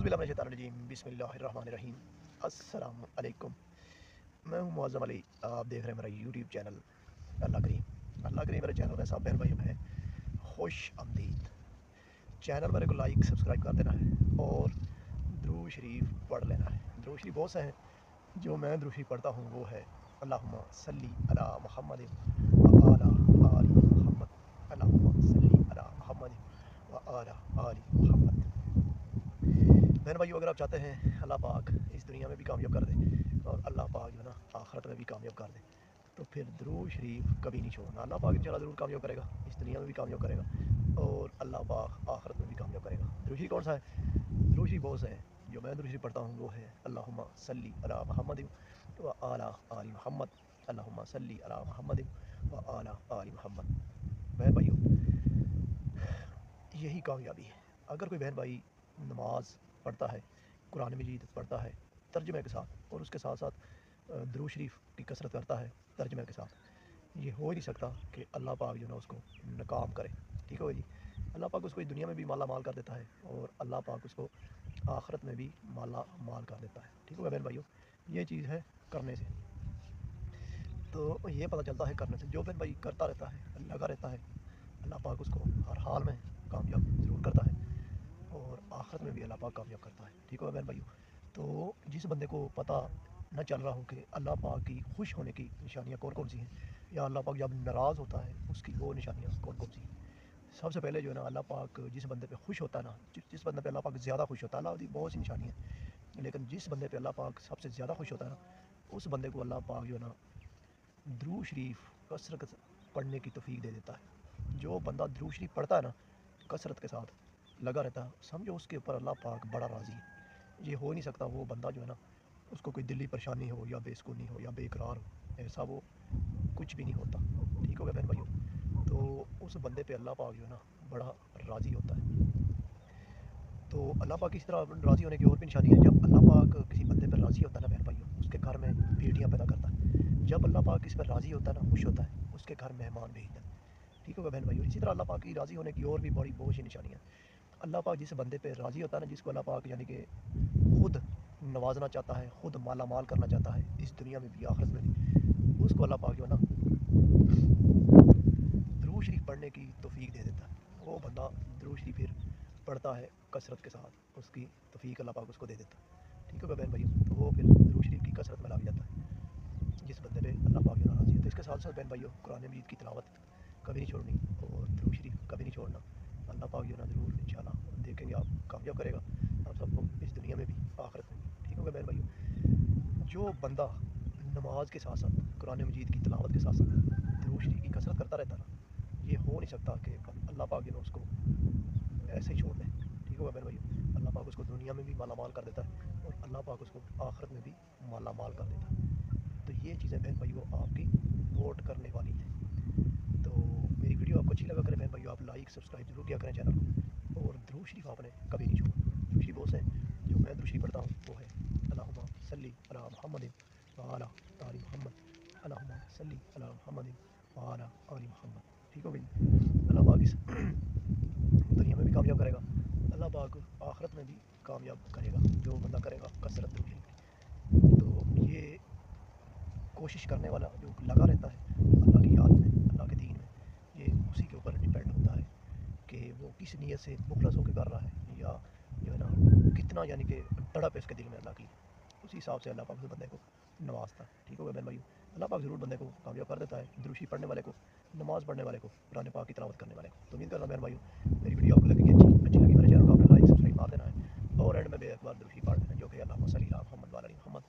औज़ुबिल्लाहिमिनश्शैतानिर्रजीम बिस्मिल्लाहिर्रहमानिर्रहीम। अस्सलाम वालेकुम। मैं हूँ मुअज़्ज़म अली। आप देख रहे हैं मेरा यूट्यूब चैनल। अल्लाह करीम मेरे चैनल में सब बहन भाइयों में खुश आमदीद। चैनल मेरे को लाइक सब्सक्राइब कर देना है और दुरूद शरीफ पढ़ लेना है। दुरूद शरीफ बहुत से हैं, जो मैं दुरूद शरीफ पढ़ता हूँ वो है अल्लाहुम्मा सल्ली अला मुहम्मद व आला आलि मुहम्मद, अल्लाहुम्मा सल्ली अला मुहम्मद व आला आलि मुहम्मद। बहन भाइयों, अगर आप चाहते हैं अल्लाह पाक इस दुनिया में भी कामयाब कर दे और अल्लाह पाक जो है ना आखिरत में भी कामयाब कर दे, तो फिर दुरूद शरीफ कभी नहीं छोड़ना। अल्लाह पाक इंशाल्लाह ज़रूर कामयाब करेगा, इस दुनिया में भी कामयाब करेगा और अल्लाह पाक आखिरत में भी कामयाब करेगा। दुरूद शरीफ कौन सा है? दुरूद शरीफ बहुत से हैं, जो मैं दुरूद शरीफ पढ़ता हूँ वो है अल्लाहुम्मा सल्ली अला मुहम्मद व आला आलि मुहम्मद, अल्लाहुम्मा सल्ली अला मुहम्मद व आला आलि मुहम्मद। बहन भाइयों, यही कामयाबी है। अगर कोई बहन भाई नमाज पढ़ता है, कुरान मजीद पढ़ता है तर्जुमे के साथ, और उसके साथ साथ दुरूद शरीफ की कसरत करता है तर्जुमे के साथ, ये हो ही नहीं सकता कि अल्लाह पाक जो ना उसको नाकाम करे। ठीक है जी। अल्लाह पाक उसको इस दुनिया में भी माला माल कर देता है और अल्लाह पाक उसको आखिरत में भी माला माल कर देता है। ठीक है बहन भाइयों, ये चीज़ है करने से। तो ये पता चलता है करने से। जो बहन भाई करता रहता है, लगा रहता है, अल्लाह पाक उसको हर हाल में कामयाब ज़रूर करता है और आखिरत में भी अल्लाह पाक कामयाब करता है। ठीक है बहन भाइयों। तो जिस बंदे को पता न चल रहा हो कि अल्लाह पाक की खुश होने की निशानियाँ कौन कौन सी हैं, या अल्लाह पाक जब नाराज़ होता है उसकी वो निशानियाँ कौन कौन सी हैं, सबसे पहले जो है ना अल्लाह पाक जिस बंदे पे खुश होता है ना, जिस बंदे पे अल्लाह पाक ज़्यादा खुश होता है, अल्लाह की बहुत सी निशानियाँ हैं, लेकिन जिस बंदे पे अल्लाह पाक सबसे ज़्यादा खुश होता है ना, उस बंदे को अल्लाह पाक जो है ना दुरूद शरीफ कसरत पढ़ने की तौफीक दे देता है। जो बंदा दुरूद शरीफ पढ़ता है ना कसरत के साथ लगा रहता है, समझो उसके ऊपर अल्लाह पाक बड़ा राज़ी है। ये हो ही नहीं सकता वो बंदा जो है ना उसको कोई दिली परेशानी हो या बेसुकूनी हो या बेकरार हो, ऐसा वो कुछ भी नहीं होता। ठीक हो गया बहन भाइयों। तो उस बंदे पे अल्लाह पाक जो है ना बड़ा राज़ी होता है। तो अल्लाह पाक की इस तरह राज़ी होने की और भी निशानी है। जब अल्लाह पाक किसी बंदे पर राज़ी होता है ना बहन भाइयों, उसके घर में बेटियाँ पैदा करता है। जब अल्लाह पाक किसी पर राज़ी होता है ना, खुश होता है, उसके घर मेहमान भेजता है। ठीक होगा बहन भाइयों। इसी तरह अल्लाह पाक की राज़ी होने की और भी बड़ी बहुत सी निशानियाँ हैं। अल्लाह पाक जिस बंदे पे राज़ी होता है ना, जिसको अल्लाह पाक यानी कि खुद नवाजना चाहता है, खुद माला माल करना चाहता है इस दुनिया में भी आखिरत में भी, उसको अल्लाह पाक जो है ना दुरूद शरीफ पढ़ने की तौफीक दे देता है। वो बंदा दुरूद शरीफ फिर पढ़ता है कसरत के साथ, उसकी तौफीक अल्लाह पाक उसको दे देता है। ठीक है बहन भाइयों। तो वो फिर दुरूद शरीफ की कसरत में लग जाता है जिस बंदे पे अल्लाह पाक जो राज़ी है। तो इसके साथ साथ बहन भाइयों कुरान मजीद की तिलावत कभी नहीं छोड़नी और दुरूद शरीफ कभी नहीं छोड़ना। अल्लाह पाक जो है ना ज़रूर इंशाल्लाह देखेंगे आप कामयाब करेगा आप सबको इस दुनिया में भी आखिरत में भी। ठीक होगा बहन भाइयों। जो बंदा नमाज के साथ साथ कुरान मजीद की तिलावत के साथ साथ दुरूद शरीफ की कसरत करता रहता ना, ये हो नहीं सकता कि अल्लाह पाक जो है उसको ऐसे ही छोड़ दे। ठीक होगा बहन भाइयों। अल्लाह पाक उसको दुनिया में भी माला माल कर देता है और अल्लाह पाक उसको आखिरत में भी माला माल कर देता है। तो ये चीज़ें बहन भाइयों आपकी नोट करने वाली हैं। तो मेरी वीडियो आपको अच्छी लगा करें बहन भाइयों, आप लाइक सब्सक्राइब जरूर किया करें चैनल को, और दुरूद शरीफ आपने कभी नहीं छोड़ना। दुरूद शरीफ बहुत से हैं, जो मैं दुरूद शरीफ पढ़ता हूँ वो है अल्लाहुम्मा सल्ली अला मुहम्मद व आला आलि मुहम्मद, अल्लाहुम्मा सल्ली अला मुहम्मद व आला आलि मुहम्मद। ठीक हो गई। अल्लाह पाक इस दुनिया में भी कामयाब करेगा, अल्लाह पाक आखिरत में भी कामयाब करेगा जो बंदा करेगा कसरत दुरूद शरीफ की। तो ये कोशिश करने वाला जो लगा रहता है अल्लाह की याद में, अल्लाह के दीन में, ये उसी के ऊपर डिपेंड होता है कि वो किस नीयत से मुखलस होकर कर रहा है, या जो है ना कितना यानी कि तड़प है उसके दिल में अल्लाह की। उसी हिसाब से अल्लाह पाक उस बंदे को नवाजता है। ठीक होगा बहन भाइयों। अल्लाह पाक ज़रूर बंदे को कामयाब कर देता है, दुरूद शरीफ पढ़ने वाले को, नमाज़ पढ़ने वाले को, कुरान पाक की तिलावत करने वाले को। तो उम्मीद करता हूँ बहन भाइयों मेरी वीडियो आपको लगेगी अच्छी लगी मेरे चैनल को आपने लाइक सब्सक्राइब मार देना है और एंड में एक बार दुरूद शरीफ पढ़ देना, जो कि अल्लाहुम्मा सल्ली अला मुहम्मद व अला आलि मुहम्मद,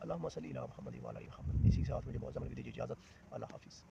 अल्लाहुम्मा सल्ली अला मुहम्मद व अला आलि मुहम्मद। इसी के साथ मुझे बहुत ज़्यादा दीजिए इजाज़त। अल्लाह हाफ़िज़।